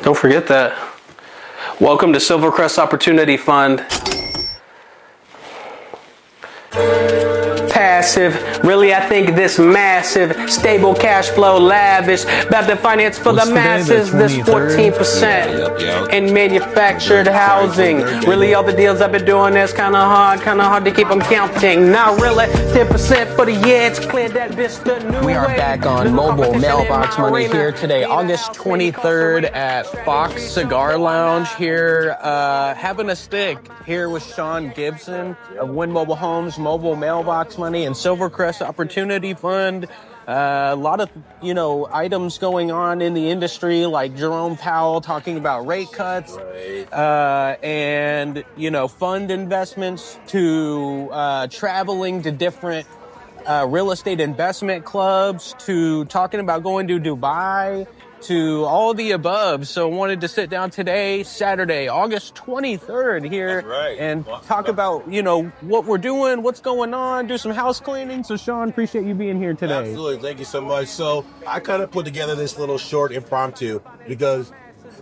Don't forget that. Welcome to Silvercrest Opportunity Fund. Passive, really I think this massive, stable cash flow, lavish, about to finance for the masses, this 14% in manufactured housing. Really all the deals I've been doing is kind of hard to keep them counting. Not really, 10% for the year, it's clear that bitch the new We are way. back on mobile Mailbox Money here today, August 23rd at Fox Cigar Lounge here, having a stick here with Sean Gibson of Win Mobile Homes, Mobile Mailbox Money, and Silvercrest Opportunity Fund. A lot of, items going on in the industry, like Jerome Powell talking about rate cuts, and, fund investments to traveling to different real estate investment clubs, to talking about going to Dubai, to all the above. So wanted to sit down today, Saturday, August 23rd here, and talk about, what we're doing, what's going on, do some house cleaning. So Sean, appreciate you being here today. Absolutely. Thank you so much. So I kind of put together this little short impromptu because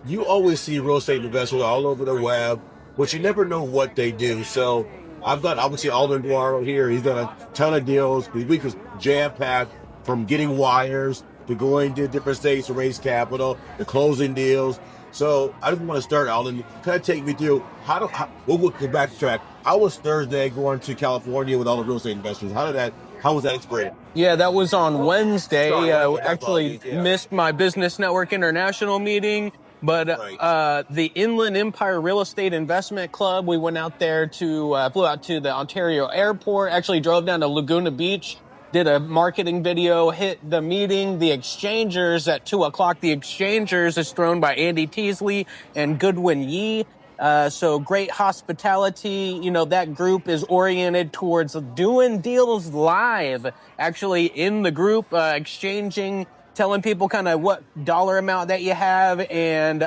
you always see real estate investors all over the web, but you never know what they do. So I've got obviously Alden Guaro here. He's done a ton of deals. The week was jam-packed, from getting wires to going to different states to raise capital, to closing deals. So I just want to start, Alden, kind of take me through we'll go backtrack. How was Thursday going to California with all the real estate investors? How was that experience? Yeah, that was on Wednesday. Actually missed my Business Network International meeting, but the Inland Empire Real Estate Investment Club, we went out there to, flew out to the Ontario airport, actually drove down to Laguna Beach, did a marketing video, hit the meeting, the Exchangers at 2:00. The Exchangers is thrown by Andy Teasley and Goodwin Yee. So great hospitality. That group is oriented towards doing deals live, actually in the group, exchanging, telling people kind of what dollar amount that you have, and,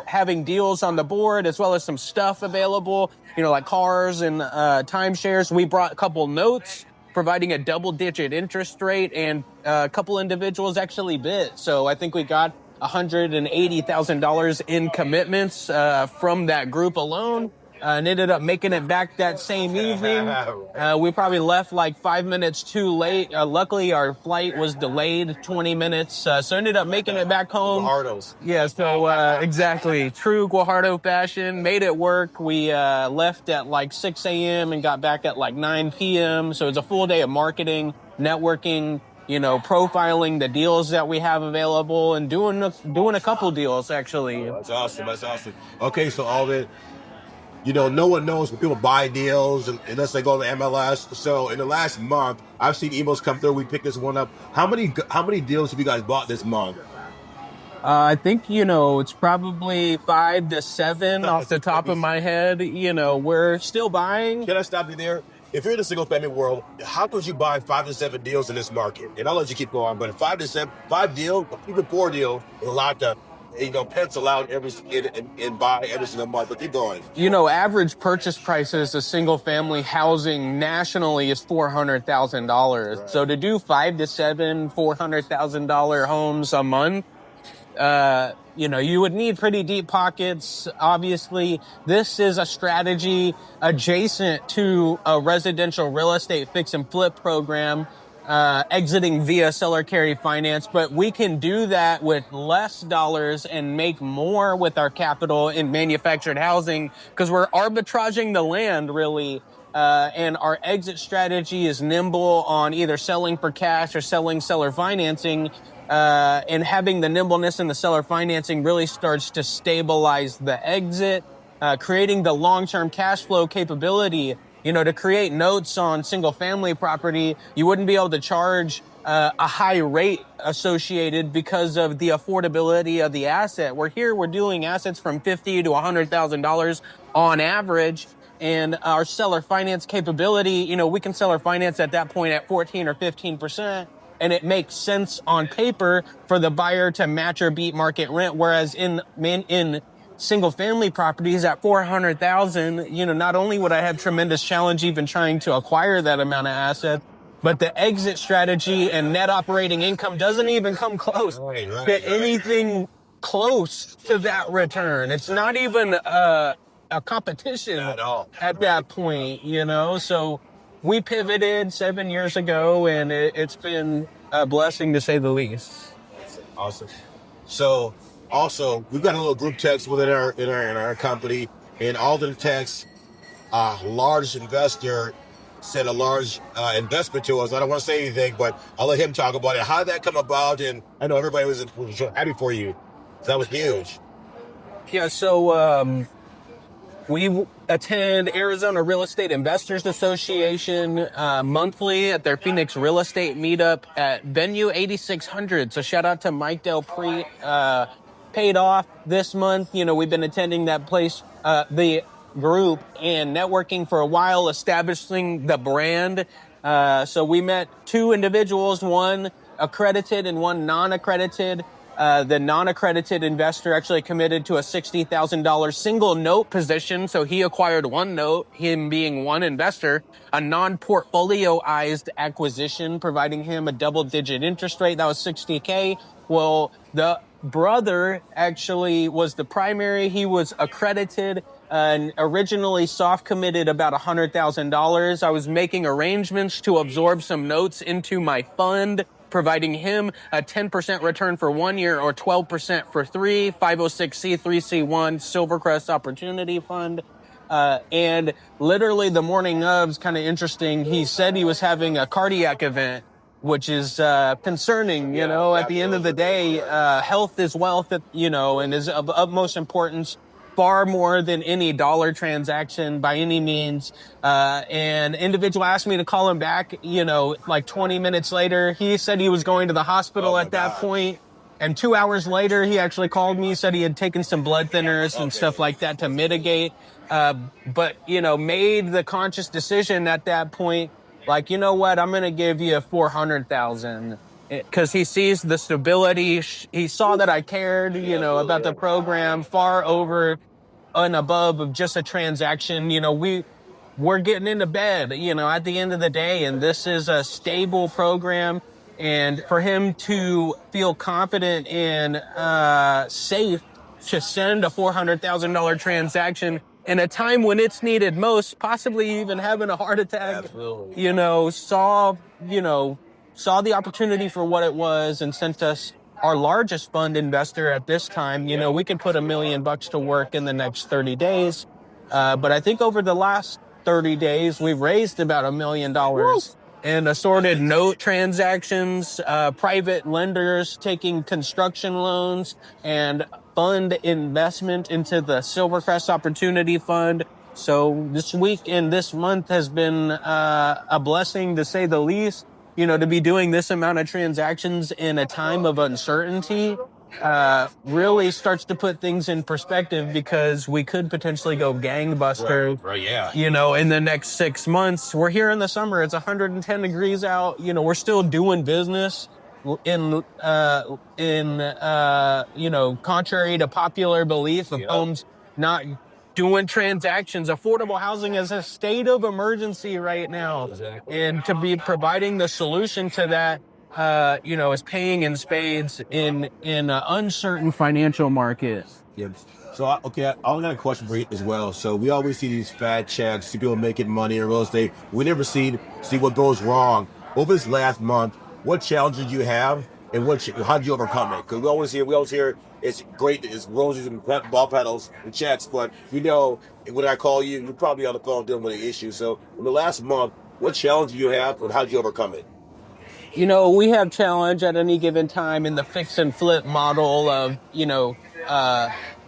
having deals on the board, as well as some stuff available, like cars and timeshares. We brought a couple notes providing a double-digit interest rate, and a couple individuals actually bid. So I think we got $180,000 in commitments from that group alone, and ended up making it back that same evening. We probably left like 5 minutes too late. Luckily, our flight was delayed 20 minutes, so ended up making it back home. Guajardo's. Yeah, so exactly. True Guajardo fashion. Made it work. We left at like 6 a.m. and got back at like 9 p.m. So it's a full day of marketing, networking, profiling the deals that we have available, and doing a couple deals, actually. That's awesome. Okay, so Alden, no one knows when people buy deals unless they go to MLS. So in the last month, I've seen emails come through. We picked this one up. How many deals have you guys bought this month? I think, it's probably 5 to 7 off the top of my head. We're still buying. Can I stop you there? If you're in the single family world, how could you buy 5 to 7 deals in this market? And I'll let you keep going, but 5 deals, even 4 deals, is a lot to, pencil out and buy every single month. But keep going. Average purchase prices of single family housing nationally is $400,000. Right. So to do 5 to 7 $400,000 homes a month, you would need pretty deep pockets. Obviously, this is a strategy adjacent to a residential real estate fix and flip program, exiting via seller carry finance. But we can do that with less dollars and make more with our capital in manufactured housing, because we're arbitraging the land, really. And our exit strategy is nimble on either selling for cash or selling seller financing. And having the nimbleness in the seller financing really starts to stabilize the exit, creating the long-term cash flow capability. To create notes on single family property, you wouldn't be able to charge a high rate associated because of the affordability of the asset. We're doing assets from $50,000 to $100,000 on average. And our seller finance capability, we can seller finance at that point at 14 or 15%. And it makes sense on paper for the buyer to match or beat market rent. Whereas in single family properties at $400,000, not only would I have tremendous challenge even trying to acquire that amount of assets, but the exit strategy and net operating income doesn't even come close to anything close to that return. It's not even a competition At all. at that point, you know? So we pivoted 7 years ago, and it's been a blessing to say the least. Awesome. So also we've got a little group text within our company, and all the texts, large investor sent a large investment to us. I don't want to say anything, but I'll let him talk about it. How did that come about? And I know everybody was happy for you. That was huge. Yeah, so we attend Arizona Real Estate Investors Association monthly at their Phoenix Real Estate Meetup at Venue 8600. So shout out to Mike Del Pre. Paid off this month. You know, we've been attending that place, the group, and networking for a while, establishing the brand. So we met two individuals, one accredited and one non-accredited. The non-accredited investor actually committed to a $60,000 single note position. So he acquired one note, him being one investor, a non-portfolioized acquisition, providing him a double-digit interest rate. That was $60K. Well, the brother actually was the primary. He was accredited and originally soft committed about $100,000. I was making arrangements to absorb some notes into my fund, providing him a 10% return for 1 year or 12% for 3, 506C, 3C1, Silvercrest Opportunity Fund. And literally the morning of, it's kind of interesting, he said he was having a cardiac event, which is concerning, you know. At the end of the day, health is wealth, you know, and is of utmost importance, far more than any dollar transaction by any means. And individual asked me to call him back, you know, like 20 minutes later. He said he was going to the hospital at that point. And 2 hours later, he actually called me, said he had taken some blood thinners and stuff like that to mitigate. But, you know, made the conscious decision at that point, like, you know what, I'm going to give you 400,000 because he sees the stability. He saw that I cared, you know, about the program far over and above of just a transaction. You know, we're getting into bed, you know, at the end of the day, and this is a stable program. And for him to feel confident and safe to send a $400,000 transaction in a time when it's needed most, possibly even having a heart attack, Absolutely. you know, saw the opportunity for what it was and sent us our largest fund investor at this time. You know, we can put $1 million to work in the next 30 days. But I think over the last 30 days, we've raised about $1 million in assorted note transactions, private lenders taking construction loans, and fund investment into the Silvercrest Opportunity Fund. So this week and this month has been a blessing, to say the least. You know, to be doing this amount of transactions in a time of uncertainty really starts to put things in perspective, because we could potentially go gangbuster. Right, yeah. You know, in the next 6 months. We're here in the summer. It's 110 degrees out. You know, we're still doing business in you know, contrary to popular belief of homes not doing transactions. Affordable housing is a state of emergency right now. Exactly. And to be providing the solution to that, you know, is paying in spades in an uncertain financial market. Yep. So, I got a question for you as well. So we always see these fat checks, see people making money in real estate. We never see what goes wrong. Over this last month, what challenges you have, and how did you overcome it? Because we always hear it's great, it's roses and ball petals and checks, but we know when I call you, you're probably on the phone dealing with an issue. So in the last month, what challenge do you have, and how did you overcome it? You know, we have challenge at any given time in the fix and flip model of, you know,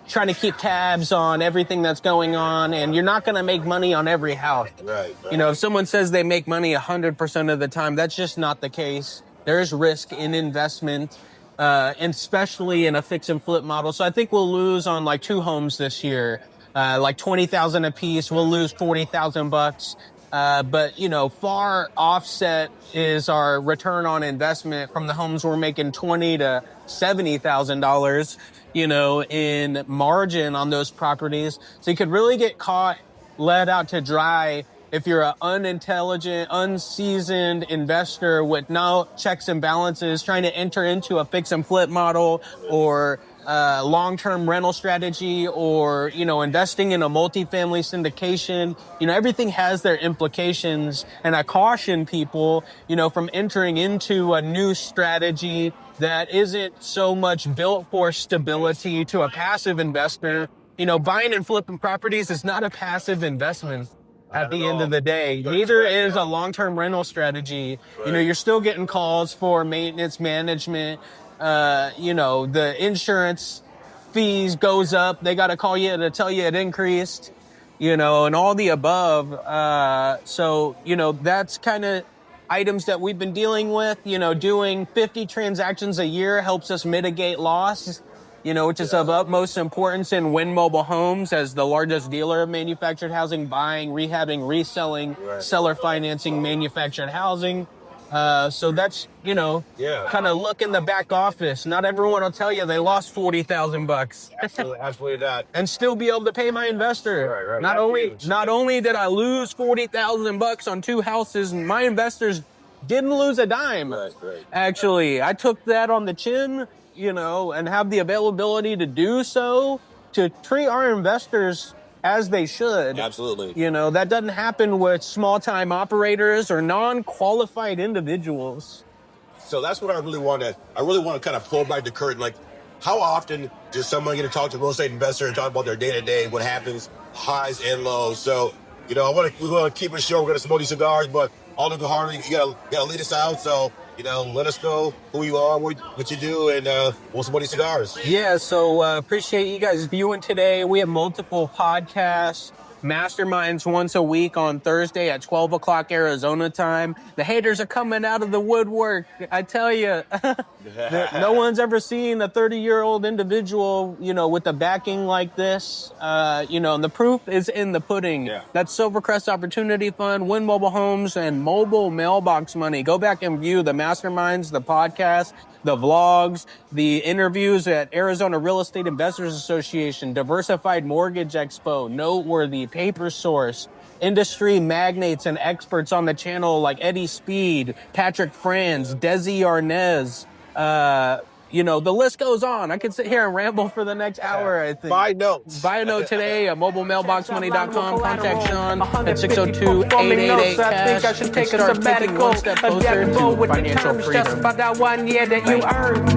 trying to keep tabs on everything that's going on, and you're not going to make money on every house. Right. You know, if someone says they make money 100% of the time, that's just not the case. There's risk in investment, and especially in a fix and flip model. So I think we'll lose on like 2 homes this year, like 20,000 a piece. We'll lose 40,000 bucks. But, you know, far offset is our return on investment from the homes we're making $20,000 to $70,000, you know, in margin on those properties. So you could really get caught, led out to dry if you're an unintelligent, unseasoned investor with no checks and balances trying to enter into a fix and flip model, or long-term rental strategy or, investing in a multifamily syndication, everything has their implications. And I caution people, from entering into a new strategy that isn't so much built for stability to a passive investor. Buying and flipping properties is not a passive investment. At the end of the day, neither is a long-term rental strategy. You're still getting calls for maintenance management. The insurance fees goes up. They got to call you to tell you it increased, and all the above. So, that's kind of items that we've been dealing with. Doing 50 transactions a year helps us mitigate loss, which is of utmost importance in Win Mobile Homes as the largest dealer of manufactured housing, buying, rehabbing, reselling, seller financing, manufactured housing. So that's, kind of look in the back office. Not everyone will tell you they lost $40,000. Absolutely not. And still be able to pay my investor. Right. Not only did I lose $40,000 on 2 houses, my investors didn't lose a dime. Right. Actually, I took that on the chin, and have the availability to do so, to treat our investors as they should. Absolutely. That doesn't happen with small-time operators or non-qualified individuals. So that's what I really want to kind of pull back the curtain. Like, how often does someone get to talk to a real estate investor and talk about their day-to-day, what happens, highs and lows? So, we're going to keep it short. We're going to smoke these cigars, but all the harder, you gotta lead us out. So, let us know who you are, what you do, and we'll smoke these cigars. Yeah, so appreciate you guys viewing today. We have multiple podcasts, masterminds once a week on Thursday at 12 o'clock Arizona time. The haters are coming out of the woodwork. I tell you, no one's ever seen a 30-year-old individual, with a backing like this. And the proof is in the pudding. Yeah. That's Silvercrest Opportunity Fund, Win Mobile Homes, and Mobile Mailbox Money. Go back and view the masterminds, the podcast, the vlogs, the interviews at Arizona Real Estate Investors Association, Diversified Mortgage Expo, Noteworthy, Paper Source, industry magnates and experts on the channel like Eddie Speed, Patrick Franz, Desi Arnaz. The list goes on. I could sit here and ramble for the next hour, I think. Buy notes. Buy a note today at mobilemailboxmoney.com. Contact Sean at 602-888-CASH. I think I should take a sabbatical. Adaptable with the terms just about that 1 year that you earned.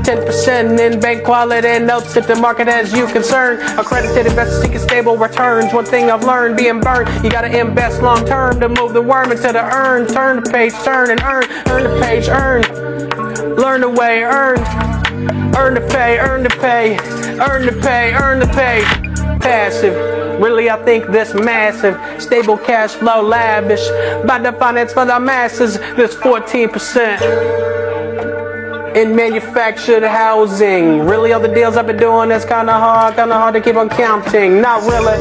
10% in bank quality notes if the market has you concerned. Accredited investors seeking stable returns. One thing I've learned, being burnt, you gotta invest long term to move the worm into the urn. Turn the page, turn and earn. Earn the page, earn. Learn the way, earn. Earn the pay, earn the pay. Earn the pay, earn the pay. Passive. Really, I think this massive. Stable cash flow, lavish. By the finance for the masses, this 14%. In manufactured housing. Really, all the deals I've been doing, it's kinda hard to keep on counting. Not really.